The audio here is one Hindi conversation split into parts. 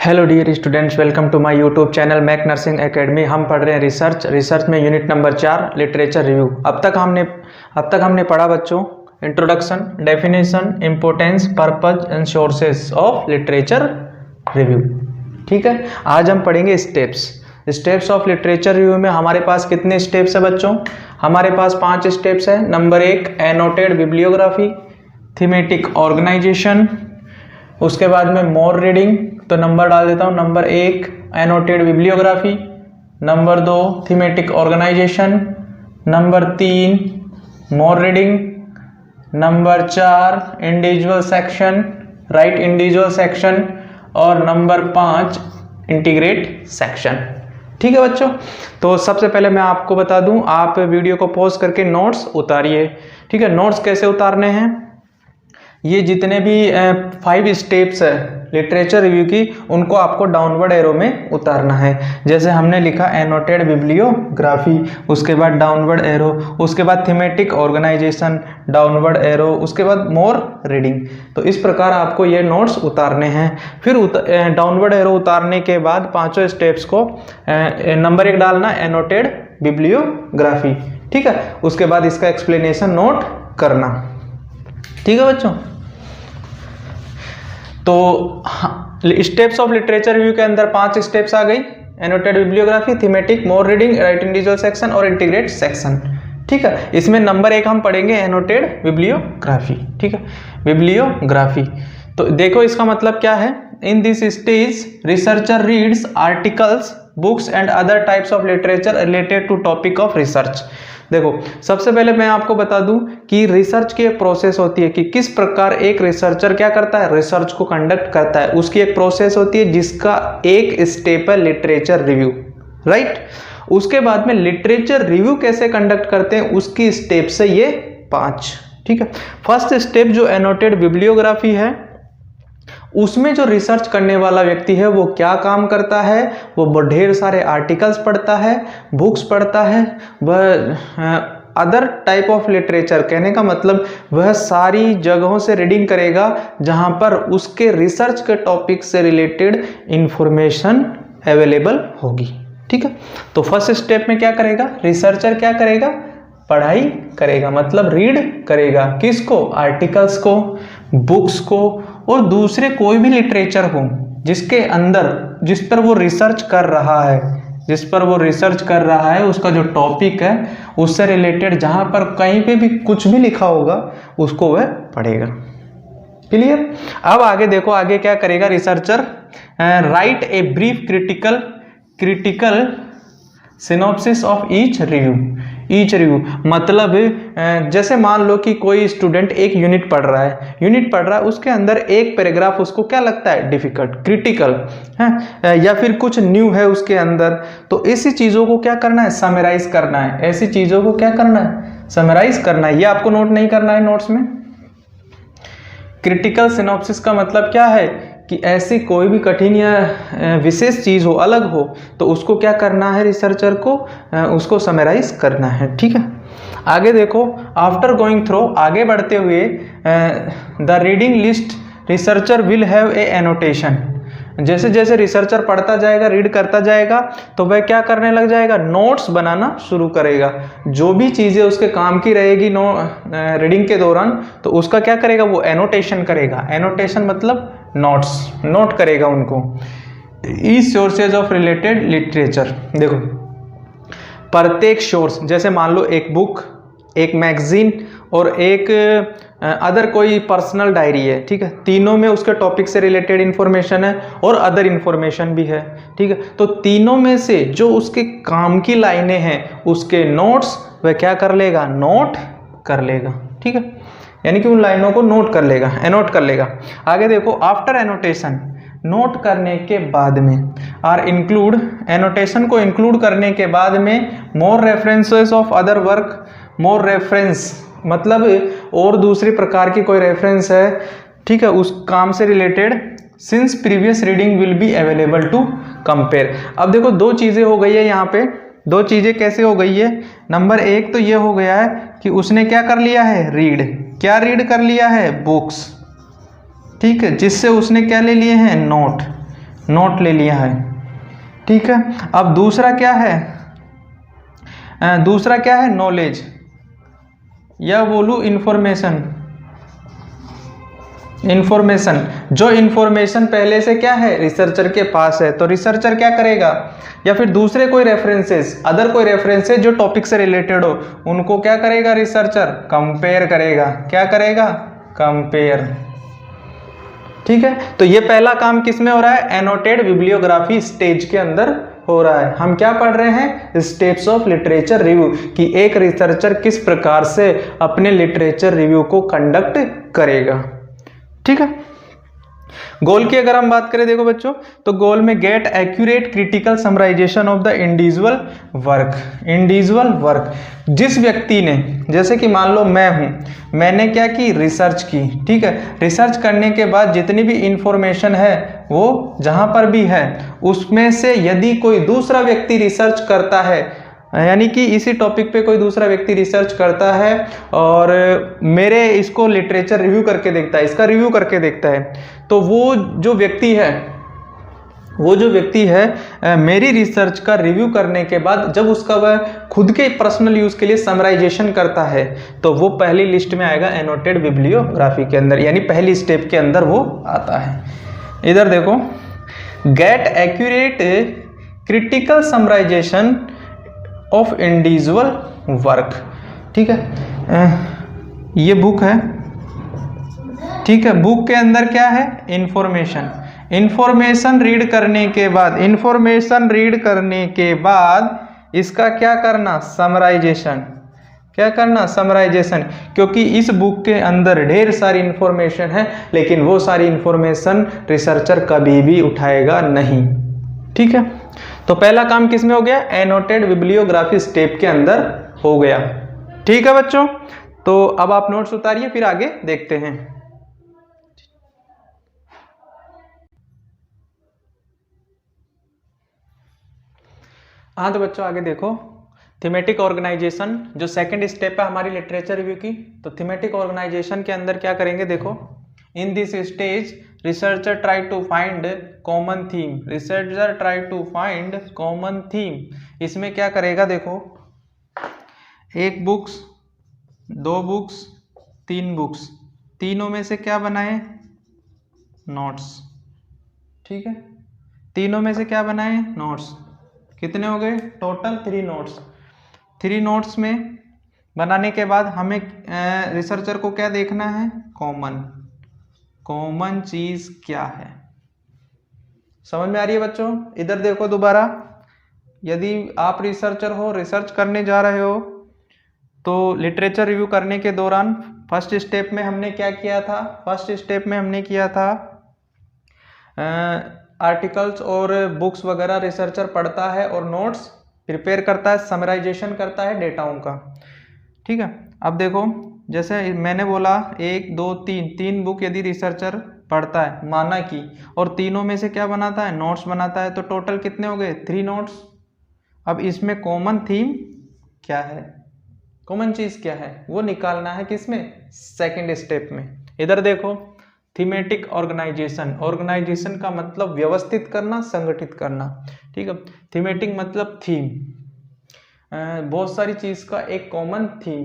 Hello dear students, welcome to my YouTube channel Mac nursing academy. हम पढ़ रहे हैं रिसर्च में यूनिट नंबर 4 लिटरेचर रिव्यू। अब तक हमने पढ़ा बच्चों introduction, definition, importance, purpose and sources of literature review. ठीक है, आज हम पढ़ेंगे स्टेप्स ऑफ लिटरेचर रिव्यू में हमारे पास कितने स्टेप्स है बच्चों? हमारे पास 5 स्टेप्स है। Number 1 annotated bibliography, thematic organisation, उसके बाद में मोर रीडिंग। तो नंबर डाल देता हूं, number 1 annotated bibliography, number 2 thematic organisation, number 3 more reading, number 4 individual section, right individual section, और नंबर 5 इंटीग्रेट सेक्शन। ठीक है बच्चों, तो सबसे पहले मैं आपको बता दूं, आप वीडियो को पॉज करके नोट्स उतारिए। ठीक है, नोट्स कैसे उतारने हैं? ये जितने भी 5 स्टेप्स है लिटरेचर रिव्यू की, उनको आपको डाउनवर्ड एरो में उतारना है। जैसे हमने लिखा एनोटेड बिब्लियोग्राफी, उसके बाद डाउनवर्ड एरो, उसके बाद थीमेटिक ऑर्गेनाइजेशन, डाउनवर्ड एरो, उसके बाद मोर रीडिंग। तो इस प्रकार आपको ये नोट्स उतारने हैं। फिर डाउनवर्ड एरो उतारने के बाद 5 स्टेप्स को नंबर 1 डालना एनोटेड बिब्लियोग्राफी। ठीक है, उसके बाद इसका एक्सप्लेनेशन नोट करना। ठीक है बच्चों, तो स्टेप्स ऑफ लिटरेचर रिव्यू के अंदर 5 स्टेप्स आ गई, एनोटेड बिब्लियोग्राफी, थीमेटिक, मोर रीडिंग, राइट इंडिविजुअल सेक्शन और इंटीग्रेट सेक्शन। ठीक है, इसमें नंबर 1 हम पढ़ेंगे एनोटेड बिब्लियोग्राफी। ठीक है, बिब्लियोग्राफी, तो देखो इसका मतलब क्या है। In this stage researcher reads articles, books and other types of literature related to topic of research. देखो सबसे पहले मैं आपको बता दूं कि रिसर्च की एक प्रोसेस होती है कि किस प्रकार एक रिसर्चर क्या करता है, रिसर्च को कंडक्ट करता है। उसकी एक प्रोसेस होती है जिसका एक स्टेप है लिटरेचर रिव्यू, राइट। उसके बाद में लिटरेचर रिव्यू कैसे कंडक्ट करते हैं, उसकी स्टेप से ये 5। ठीक है, फर्स्ट स्टेप जो एनोटेड बिब्लियोग्राफी है, उसमें जो रिसर्च करने वाला व्यक्ति है वो क्या काम करता है, वो ढेर सारे आर्टिकल्स पढ़ता है, बुक्स पढ़ता है, वह अदर टाइप ऑफ लिटरेचर, कहने का मतलब वह सारी जगहों से रीडिंग करेगा जहां पर उसके रिसर्च के टॉपिक से रिलेटेड इंफॉर्मेशन अवेलेबल होगी। ठीक है, तो फर्स्ट स्टेप में क्या करेगा रिसर्चर, क्या करेगा, पढ़ाई करेगा, मतलब रीड करेगा। किसको? आर्टिकल्स को, बुक्स को, और दूसरे कोई भी लिटरेचर हो जिसके अंदर, जिस पर वो रिसर्च कर रहा है, उसका जो टॉपिक है उससे रिलेटेड जहां पर कहीं पे भी कुछ भी लिखा होगा उसको वह पढ़ेगा। क्लियर? अब आगे देखो, आगे क्या करेगा researcher, right a brief critical synopsis of each review. मतलब जैसे मान लो कि कोई स्टूडेंट एक यूनिट पढ़ रहा है, उसके अंदर एक पैराग्राफ उसको क्या लगता है, डिफिकल्ट, क्रिटिकल है, या फिर कुछ न्यू है उसके अंदर, तो ऐसी चीजों को क्या करना है, समराइज करना है। ऐसी चीजों को क्या करना है, समराइज करना है। ये आपको नोट नहीं करना है नोट्स में। क्रिटिकल सिनॉप्सिस का मतलब क्या है कि ऐसी कोई भी कठिन या विशेष चीज हो, अलग हो, तो उसको क्या करना है रिसर्चर को, उसको समराइज करना है। ठीक है, आगे देखो, आफ्टर गोइंग थ्रू, आगे बढ़ते हुए, the reading list researcher will have a annotation. जैसे जैसे रिसर्चर पढ़ता जाएगा, रीड करता जाएगा, तो वह क्या करने लग जाएगा, नोट्स बनाना शुरू करेगा। जो भी चीजें उसके काम की रहेगी रीडिंग के दौरान, तो उसका क्या करेगा, वो एनोटेशन करेगा। एनोटेशन मतलब नोट करेगा उनको। इस सोर्सेज ऑफ रिलेटेड लिटरेचर, देखो प्रत्येक सोर्स, जैसे मान लो एक बुक, एक मैगजीन और एक अदर कोई पर्सनल डायरी है। ठीक है, तीनों में उसके टॉपिक से रिलेटेड इंफॉर्मेशन है और अदर इंफॉर्मेशन भी है। ठीक है, तो तीनों में से जो उसके काम की लाइनें हैं, उसके नोट्स वह क्या कर लेगा, नोट कर लेगा। ठीक है, यानी कि उन लाइनों को नोट कर लेगा, एनोट कर लेगा। आगे देखो, आफ्टर एनोटेशन, नोट करने के बाद में, एनोटेशन को इंक्लूड करने के बाद में, more references of other work. More reference मतलब और दूसरी प्रकार की कोई रेफरेंस है, ठीक है, उस काम से related, since previous reading will be available to compare. अब देखो 2 चीजें हो गई है यहाँ पे, 2 चीजें कैसे हो गई है। नंबर 1 तो ये हो गया है कि उसने क्या कर लिया है, क्या रीड कर लिया है, बुक्स। ठीक है, जिससे उसने क्या ले लिए हैं, नोट। नोट ले लिया है, ठीक है। अब दूसरा क्या है, दूसरा क्या है, नॉलेज या बोलूं इंफॉर्मेशन। इंफॉर्मेशन, जो इंफॉर्मेशन पहले से क्या है, रिसर्चर के पास है, तो रिसर्चर क्या करेगा, या फिर दूसरे कोई रेफरेंसेस, अदर कोई रेफरेंसेस जो टॉपिक से रिलेटेड हो, उनको क्या करेगा रिसर्चर, कंपेयर करेगा। क्या करेगा, कंपेयर, ठीक है। तो ये पहला काम किस में हो रहा है, एनोटेड बिब्लियोग्राफी स्टेज के अंदर हो रहा है। हम क्या पढ़ रहे हैं, स्टेप्स ऑफ लिटरेचर रिव्यू, कि एक रिसर्चर किस प्रकार से अपने लिटरेचर रिव्यू को कंडक्ट करेगा, ठीक है। गोल की अगर हम बात करें, देखो बच्चों, तो गोल में get accurate critical summarisation of the individual work. Individual work, जिस व्यक्ति ने, जैसे कि मान लो मैं हूं, मैंने क्या की, रिसर्च की, ठीक है। रिसर्च करने के बाद जितनी भी इंफॉर्मेशन है वो जहां पर भी है, उसमें से यदि कोई दूसरा व्यक्ति रिसर्च करता है, यानी कि इसी टॉपिक पे कोई दूसरा व्यक्ति रिसर्च करता है और मेरे इसको लिटरेचर रिव्यू करके देखता है, इसका रिव्यू करके देखता है, तो वो जो व्यक्ति है मेरी रिसर्च का रिव्यू करने के बाद जब उसका वह खुद के पर्सनल यूज के लिए समराइजेशन करता है, तो वो पहली लिस्ट में आएगा एनोटेड बिब्लियोग्राफी के अंदर, यानी पहली स्टेप के अंदर वो आता है। इधर देखो, get accurate critical summarisation of individual work, ठीक है। ये बुक है, ठीक है। बुक के अंदर क्या है, इंफॉर्मेशन। इंफॉर्मेशन रीड करने के बाद इसका क्या करना, समराइजेशन। क्या करना, समराइजेशन, क्योंकि इस बुक के अंदर ढेर सारी इंफॉर्मेशन है, लेकिन वो सारी इंफॉर्मेशन रिसर्चर कभी भी उठाएगा नहीं, ठीक है। तो पहला काम किस में हो गया, एनोटेड बिब्लियोग्राफी स्टेप के अंदर हो गया, ठीक है बच्चों। तो अब आप नोट्स उतारिए, फिर आगे देखते हैं। हाँ तो बच्चों आगे देखो, थीमेटिक ऑर्गेनाइजेशन जो सेकंड स्टेप है हमारी लिटरेचर रिव्यू की। तो थीमेटिक ऑर्गेनाइजेशन के अंदर क्या करेंगे, देखो, in this stage researcher try to find common theme. Researcher try to find common theme, इसमें क्या करेगा, देखो, एक बुक्स, दो बुक्स, तीन बुक्स, तीनों में से क्या बनाए, नोट्स, ठीक है। तीनों में से क्या बनाए, नोट्स। कितने हो गए, टोटल 3 नोट्स। 3 नोट्स में बनाने के बाद हमें रिसर्चर को क्या देखना है, कॉमन चीज क्या है। समझ में आ रही है बच्चों। इधर देखो दोबारा, यदि आप रिसर्चर हो, रिसर्च करने जा रहे हो, तो लिटरेचर रिव्यू करने के दौरान फर्स्ट स्टेप में हमने क्या किया था, फर्स्ट स्टेप में हमने किया था आर्टिकल्स और बुक्स वगैरह रिसर्चर पढ़ता है और नोट्स प्रिपेयर करता है, समराइजेशन करता है डेटाओं का, ठीक है। अब देखो, जैसे मैंने बोला 1 2 3 बुक यदि रिसर्चर पढ़ता है, माना कि, और तीनों में से क्या बनाता है, नोट्स बनाता है, तो टोटल कितने हो गए, 3 नोट्स। अब इसमें कॉमन थीम क्या है, कॉमन चीज क्या है, वो निकालना है किसमें, सेकंड स्टेप में। इधर देखो, थीमेटिक ऑर्गेनाइजेशन का मतलब व्यवस्थित करना, संगठित करना, ठीक है। थीमेटिक मतलब थीम, बहुत सारी चीज का एक common theme.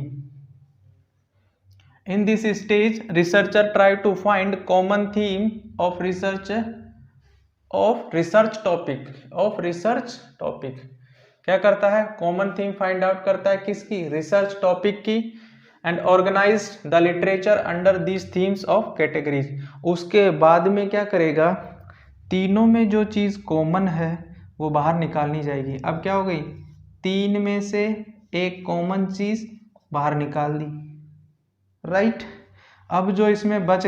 In this stage researcher try to find common theme of research topic. क्या करता है, कॉमन थीम फाइंड आउट करता है, किसकी, रिसर्च टॉपिक की, and organise the literature under these themes of categories. उसके बाद में क्या करेगा, तीनों में जो चीज कॉमन है वो बाहर निकालनी जाएगी। अब क्या हो गई, 3 में से एक कॉमन चीज बाहर निकाल दी, राइट। अब जो इसमें बच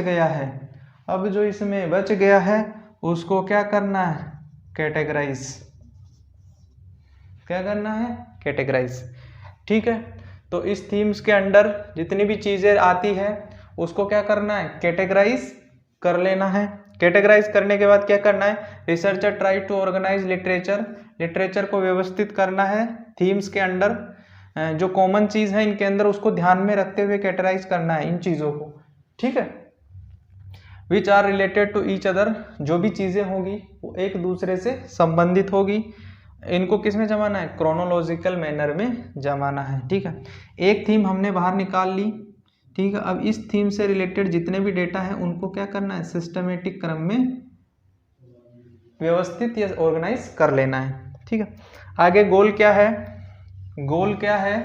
गया है, उसको क्या करना है, कैटेगराइज। क्या करना है, कैटेगराइज, ठीक है। तो इस थीम्स के अंडर जितनी भी चीजें आती है उसको क्या करना है, कैटेगराइज कर लेना है। कैटेगराइज करने के बाद क्या करना है, researcher try to organise literature को व्यवस्थित करना है थीम्स के अंडर, जो कॉमन चीज है इनके अंदर उसको ध्यान में रखते हुए कैटेगराइज करना है इन चीजों को, ठीक है। Which are related to each other, जो भी चीज़ें होगी वो एक दूसरे से संबंधित होगी। इनको किस में जमाना है, क्रोनोलॉजिकल मैनर में जमाना है। ठीक है, एक थीम हमने बाहर निकाल ली। ठीक है, अब इस थीम से रिलेटेड जितने भी डेटा हैं उनको क्या करना है, सिस्टमेटिक क्रम में व्यवस्थित या ऑर्गेनाइज कर लेना है। ठीक है, आगे गोल क्या है, गोल क्या है,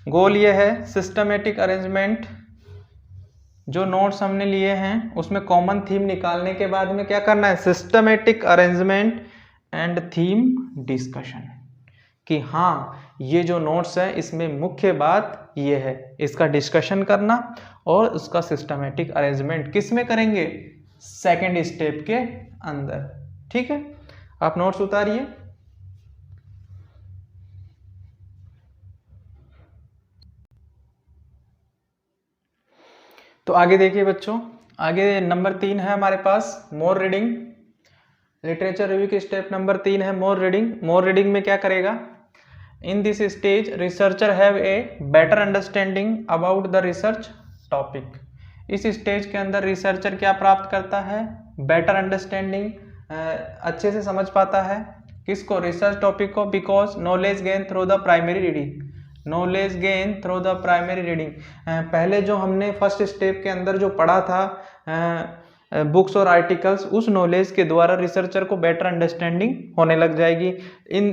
गोल ये है सिस्टमेटिक अरेंजमेंट। जो नोट्स हमने लिए हैं उसमें कॉमन थीम निकालने के बाद में क्या करना है, systematic arrangement and theme discussion, कि हाँ ये जो नोट्स है इसमें मुख्य बात ये है, इसका डिस्कशन करना और उसका सिस्टमेटिक अरेंजमेंट किस में करेंगे, सेकेंड स्टेप के अंदर। ठीक है, आप नोट्स उतारिए। तो आगे देखिए बच्चों, आगे नंबर 3 है हमारे पास मोर रीडिंग। लिटरेचर रिव्यू के स्टेप नंबर 3 है मोर रीडिंग। मोर रीडिंग में क्या करेगा, इन this stage researcher have a better understanding about the research topic. इस स्टेज के अंदर रिसर्चर क्या प्राप्त करता है, बेटर अंडरस्टैंडिंग, अच्छे से समझ पाता है किसको, रिसर्च टॉपिक को, because knowledge gain through the primary reading, knowledge gain through the primary reading. पहले जो हमने फर्स्ट स्टेप के अंदर जो पढ़ा था बुक्स और आर्टिकल्स, उस नॉलेज के द्वारा रिसर्चर को बेटर अंडरस्टैंडिंग होने लग जाएगी। In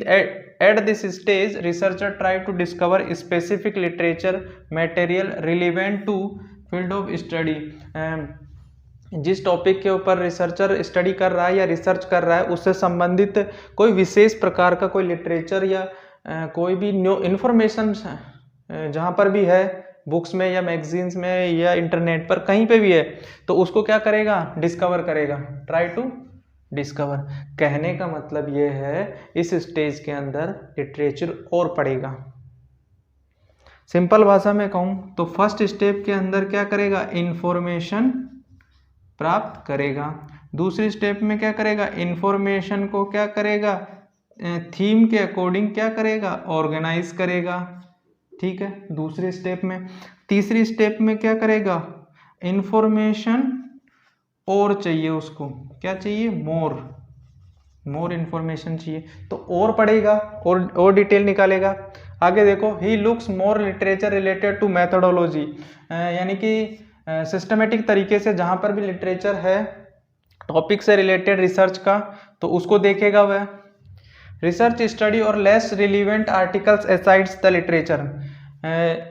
at this stage researcher try to discover specific literature material relevant to field of study. जिस टॉपिक के ऊपर रिसर्चर स्टडी कर रहा है या रिसर्च कर रहा है उससे संबंधित कोई विशेष प्रकार का कोई लिटरेचर या कोई भी न्यू इन्फॉर्मेशन जहाँ पर भी है, बुक्स में या मैगजीन्स में या इंटरनेट पर कहीं पे भी है, तो उसको क्या करेगा, डिस्कवर करेगा, ट्राई टू डिस्कवर। कहने का मतलब ये है इस स्टेज के अंदर लिटरेचर और पढ़ेगा। सिंपल भाषा में कहूँ तो फर्स्ट स्टेप के अंदर क्या करेगा, इंफॉर्मेशन प्राप्त करेगा। दूसरी स्टेप में क्या करेगा, इंफॉर्मेशन को क्या करेगा, थीम के अकॉर्डिंग क्या करेगा, ऑर्गेनाइज करेगा। ठीक है, दूसरे स्टेप में। तीसरी स्टेप में क्या करेगा, इंफॉर्मेशन और चाहिए उसको, क्या चाहिए, मोर इंफॉर्मेशन चाहिए, तो और पढ़ेगा और डिटेल निकालेगा। आगे देखो, he looks more literature related to methodology, यानी कि सिस्टमेटिक तरीके से जहाँ पर भी लिटरेचर है टॉपिक से रिलेटेड रिसर्च का, तो उसको देखेगा वह। रिसर्च स्टडी और less relevant articles asides the literature,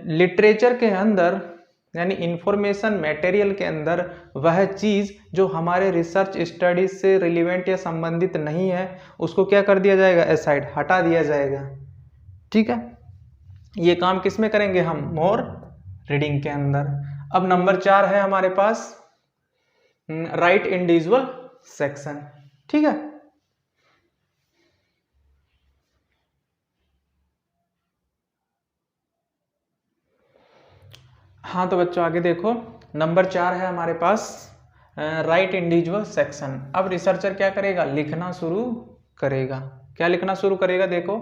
literature के अंदर यानी इंफॉर्मेशन मटेरियल के अंदर वह चीज़ जो हमारे रिसर्च स्टडी से रिलीवेंट या संबंधित नहीं है उसको क्या कर दिया जाएगा, एसाइड, हटा दिया जाएगा। ठीक है, ये काम किस में करेंगे हम, मोर रीडिंग के अंदर। अब नंबर 4 है हमारे पास राइट इंडिविजुअल सेक्शन। ठीक है, हाँ तो बच्चों आगे देखो, नंबर 4 है हमारे पास राइट इंडिविजुअल सेक्शन। अब रिसर्चर क्या करेगा, लिखना शुरू करेगा। क्या लिखना शुरू करेगा, देखो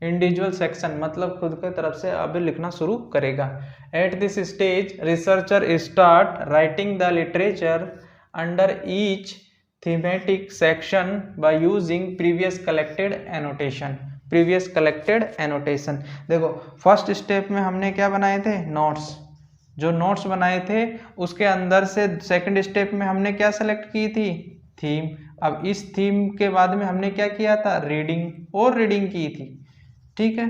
इंडिविजुअल सेक्शन मतलब खुद के तरफ से अब लिखना शुरू करेगा। Eight this stage researcher start writing the literature under each thematic section by using previous collected annotation. Previous collected annotation, देखो फर्स्ट स्टेप में हमने क्या बनाए थे, नोट्स। जो नोट्स बनाए थे उसके अंदर से सेकंड स्टेप में हमने क्या सेलेक्ट की थी, थीम। अब इस थीम के बाद में हमने क्या किया था, रीडिंग और रीडिंग की थी। ठीक है,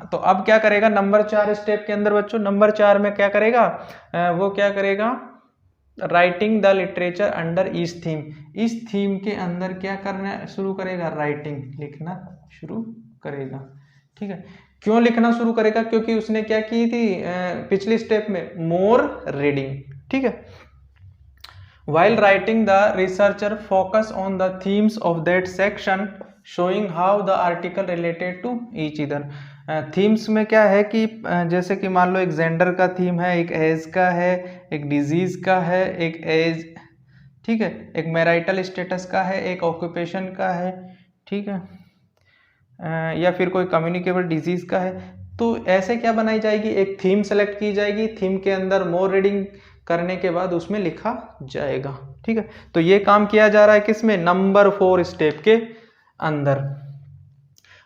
तो अब क्या करेगा, नंबर 4 स्टेप के अंदर बच्चों, नंबर 4 में क्या करेगा, वो क्या करेगा, writing the literature under each theme. इस थीम के अंदर क्या करना शुरू करेगा, राइटिंग, लिखना शुरू करेगा। ठीक है, क्यों लिखना शुरू करेगा, क्योंकि उसने क्या की थी पिछली स्टेप में, मोर रीडिंग। ठीक है, while writing the researcher focus on the themes of that section showing how the article related to each other। Themes में क्या है कि जैसे कि मान लो एक जेंडर का थीम है, एक एज का है, एक डिजीज का है, एक एज, ठीक है, एक मैरिटल स्टेटस का है, एक ऑक्यूपेशन का है, ठीक है, या फिर कोई कम्युनिकेबल डिजीज का है। तो ऐसे क्या बनाई जाएगी, एक थीम सेलेक्ट की जाएगी, थीम के अंदर मोर रीडिंग करने के बाद उसमें लिखा जाएगा। ठीक है, तो ये काम किया जा रहा है किसमें, नंबर 4 स्टेप के अंदर।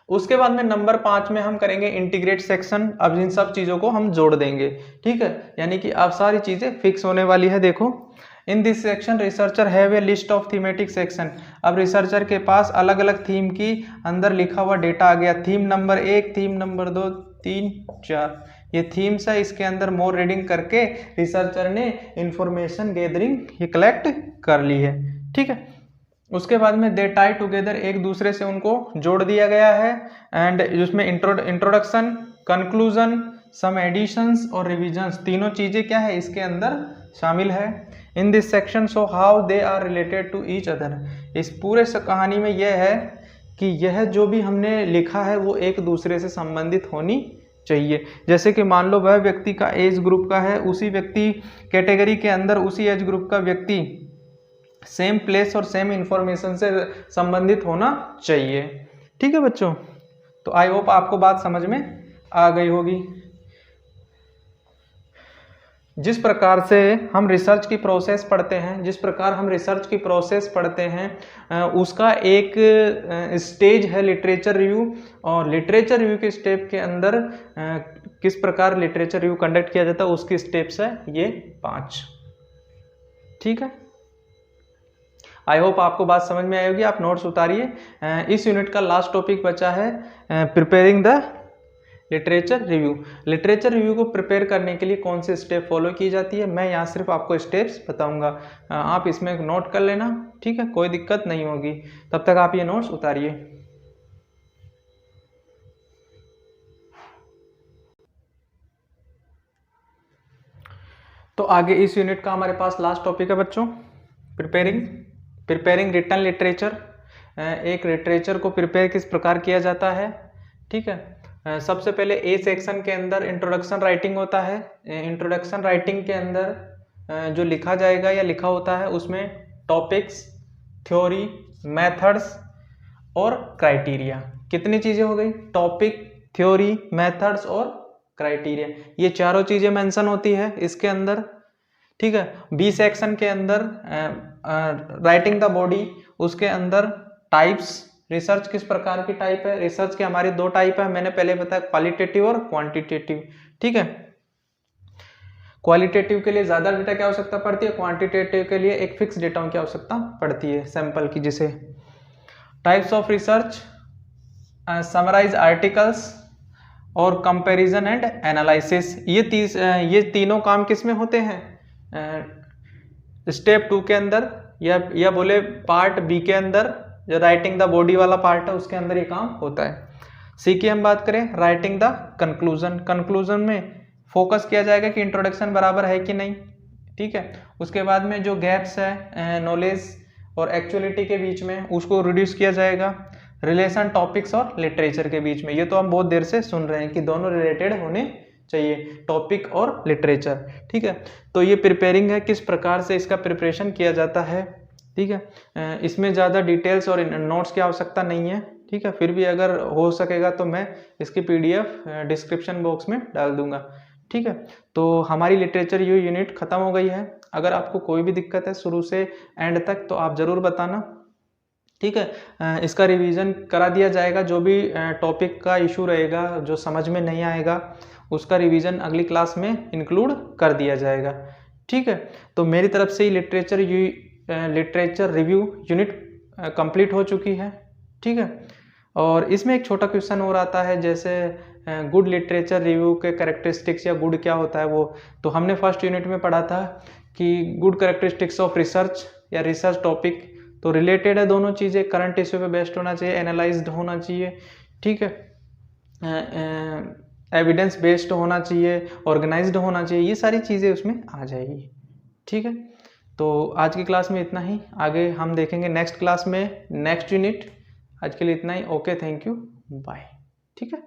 उसके बाद में नंबर 5 में हम करेंगे इंटीग्रेट सेक्शन। अब इन सब चीजों को हम जोड़ देंगे। ठीक है, यानी कि अब सारी चीजें फिक्स होने वाली है। देखो, in this section researcher have a list of thematic section. अब रिसर्चर के पास अलग अलग थीम की अंदर लिखा हुआ डेटा आ गया। थीम नंबर 1, थीम नंबर 2, 3, 4, ये थीम्स है। इसके अंदर मोर रीडिंग करके रिसर्चर ने इंफॉर्मेशन गैदरिंग ये कलेक्ट कर ली है। ठीक है, उसके बाद में दे टाई टुगेदर, एक दूसरे से उनको जोड़ दिया गया है। एंड उसमें इंट्रोडक्शन, कंक्लूजन, सम एडिशंस और रिविजन्स, तीनों चीजें क्या है इसके अंदर शामिल है। In this section so how they are related to each other, इस पूरे कहानी में यह है कि यह जो भी हमने लिखा है वो एक दूसरे से संबंधित होनी चाहिए। जैसे कि मान लो वह व्यक्ति का एज ग्रुप का है, उसी व्यक्ति कैटेगरी के अंदर उसी एज ग्रुप का व्यक्ति सेम प्लेस और सेम इंफॉर्मेशन से संबंधित होना चाहिए। ठीक है बच्चों, तो आई होप आपको बात समझ में आ गई होगी। जिस प्रकार से हम रिसर्च की प्रोसेस पढ़ते हैं, जिस प्रकार हम रिसर्च की प्रोसेस पढ़ते हैं, उसका एक स्टेज है लिटरेचर रिव्यू। और लिटरेचर रिव्यू के स्टेप के अंदर किस प्रकार लिटरेचर रिव्यू कंडक्ट किया जाता है उसकी स्टेप्स है ये 5। ठीक है, आई होप आपको बात समझ में आई होगी। आप नोट्स उतारिए। इस यूनिट का लास्ट टॉपिक बचा है preparing the literature review. Literature review को प्रिपेयर करने के लिए कौन से स्टेप फॉलो की जाती है, मैं यहाँ सिर्फ आपको स्टेप्स बताऊंगा। आप इसमें नोट कर लेना। ठीक है, कोई दिक्कत नहीं होगी। तब तक आप ये नोट्स उतारिए। तो आगे इस यूनिट का हमारे पास लास्ट टॉपिक है बच्चों प्रिपेयरिंग रिटन लिटरेचर। एक लिटरेचर को प्रिपेयर किस प्रकार किया जाता है। ठीक है, सबसे पहले ए सेक्शन के अंदर इंट्रोडक्शन राइटिंग होता है। इंट्रोडक्शन राइटिंग के अंदर जो लिखा जाएगा या लिखा होता है उसमें टॉपिक्स, थ्योरी, मेथड्स और क्राइटेरिया, कितनी चीजें हो गई, टॉपिक, थ्योरी, मेथड्स और क्राइटेरिया, ये चारों चीजें मेंशन होती है इसके अंदर। ठीक है, बी सेक्शन के अंदर राइटिंग द बॉडी, उसके अंदर टाइप्स, रिसर्च किस प्रकार की टाइप है। रिसर्च के हमारी 2 टाइप है, मैंने पहले बताया, क्वालिटेटिव और क्वांटिटेटिव। ठीक है, क्वालिटेटिव के लिए ज्यादा डेटा की आवश्यकता पड़ती है, क्वांटिटेटिव के लिए एक फिक्स डेटा की आवश्यकता पड़ती है सैंपल की। जिसे types of research, summarise articles और कंपैरिजन एंड एनालिसिस, ये तीनों काम किस में होते हैं, स्टेप 2 के अंदर, या बोले पार्ट बी के अंदर, जो राइटिंग द बॉडी वाला पार्ट है उसके अंदर ये काम होता है। सी की हम बात करें, राइटिंग द कंक्लूजन, कंक्लूजन में फोकस किया जाएगा कि इंट्रोडक्शन बराबर है कि नहीं। ठीक है, उसके बाद में जो गैप्स है नॉलेज और एक्चुअलिटी के बीच में उसको रिड्यूस किया जाएगा। रिलेशन टॉपिक्स और लिटरेचर के बीच में, ये तो हम बहुत देर से सुन रहे हैं कि दोनों रिलेटेड होने चाहिए, टॉपिक और लिटरेचर। ठीक है, तो ये प्रिपेयरिंग है, किस प्रकार से इसका प्रिपरेशन किया जाता है। ठीक है, इसमें ज़्यादा डिटेल्स और नोट्स की आवश्यकता नहीं है। ठीक है, फिर भी अगर हो सकेगा तो मैं इसकी PDF डिस्क्रिप्शन बॉक्स में डाल दूंगा। ठीक है, तो हमारी लिटरेचर यूनिट खत्म हो गई है। अगर आपको कोई भी दिक्कत है शुरू से एंड तक तो आप ज़रूर बताना। ठीक है, इसका रिवीजन करा दिया जाएगा। जो भी टॉपिक का इशू रहेगा, जो समझ में नहीं आएगा, उसका रिवीजन अगली क्लास में इंक्लूड कर दिया जाएगा। ठीक है, तो मेरी तरफ से ही लिटरेचर रिव्यू यूनिट कंप्लीट हो चुकी है। ठीक है, और इसमें एक छोटा क्वेश्चन और आता है, जैसे गुड लिटरेचर रिव्यू के कैरेक्टरिस्टिक्स या गुड क्या होता है वो, तो हमने फर्स्ट यूनिट में पढ़ा था कि गुड कैरेक्टरिस्टिक्स ऑफ रिसर्च या रिसर्च टॉपिक, तो रिलेटेड है दोनों चीज़ें, करंट इश्यू पे बेस्ड होना चाहिए, एनालाइज्ड होना चाहिए। ठीक है, एविडेंस बेस्ड होना चाहिए, ऑर्गेनाइज्ड होना चाहिए, ये सारी चीज़ें उसमें आ जाएगी। ठीक है, तो आज की क्लास में इतना ही, आगे हम देखेंगे नेक्स्ट क्लास में नेक्स्ट यूनिट। आज के लिए इतना ही। Okay, thank you, bye. ठीक है।